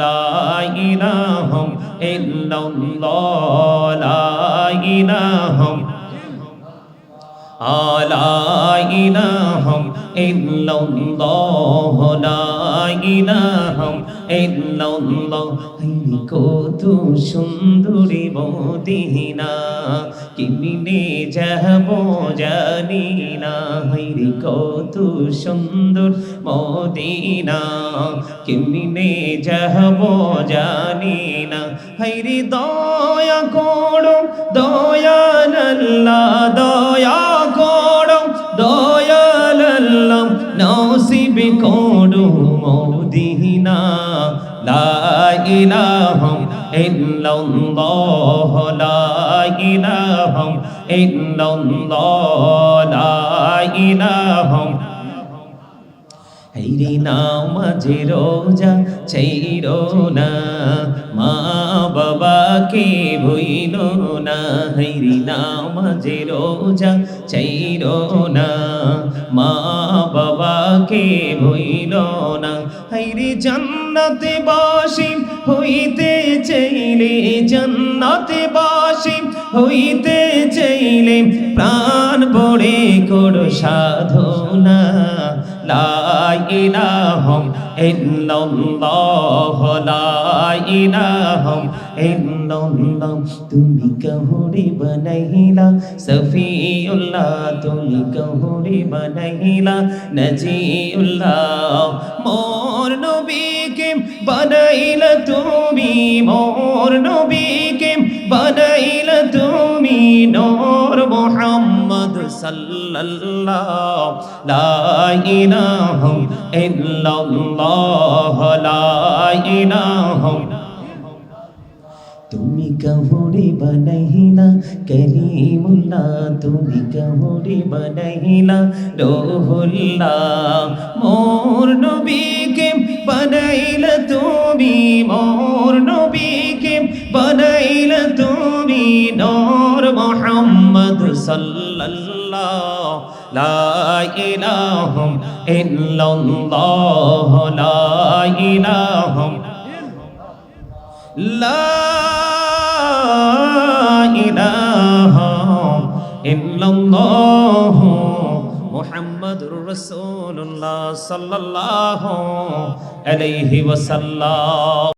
লা ইলাহা ইল্লাল্লাহ লা ইলাহা লা ইলাহা ইল্লাল্লাহ লা ইলাহা ইল্লাল্লাহ। কত সুন্দরী মদিনা কেমনে যাব জানি না, হায়রে কত সুন্দর মদিনা কেমনে যাব জানি না। হায়রে দয়া করো দয়াল আল্লাহ, দয়া করো দয়াল আল্লাহ, নসিব করো মদিনা। লা ইলাহা ইল্লাল্লাহ লা ইলাহা ইল্লাল্লাহ লা ইলাহা। হায়রে নামাজে রোজা ছাইরো না, মা বাবাকে ভুইলো না। হায়রে নামাজে রোজা ছাইরো না, মা বাবাকে ভুইলো না। হায়রে জান্নাতে বাসী হইতে চাইলে, জান্নাতে বাসী হইতে চাইলে প্রাণ ভরে করো সাধনা। লা ইলাহা ইল্লাল্লাহ লা ইলাহা ইল্লাল্লাহ। তুমি কাহুরে বানাইলা সফিউল্লাহ, তুমি কাহুরে বানাইলা নজিউল্লাহ। মোর নবীকে বানাইলা তুমি, মোর নবীকে বানাইলা তুমি নূর মুহাম্মদ সাল্লাল্লাহ। লা ইলাহা ইল্লাল্লাহ লা ইলাহা। তুমি কাহুরে বানাইলা কলিমুল্লাহ, তুমি কাহুরে বানাইলা রূহুল্লাহ। মোর নবীকে বানাইলা তুমি, মোর নবীকে বানাইলা তুমি নূর মুহাম্মদ সাল্লাল্লাহ। লা ইলাহা ইল্লাল্লাহ লা ইলাহা লা ইলাহা ইল্লাল্লাহ মুহাম্মাদুর রাসূলুল্লাহ সাল্লাল্লাহু আলাইহি ওয়াসাল্লাম।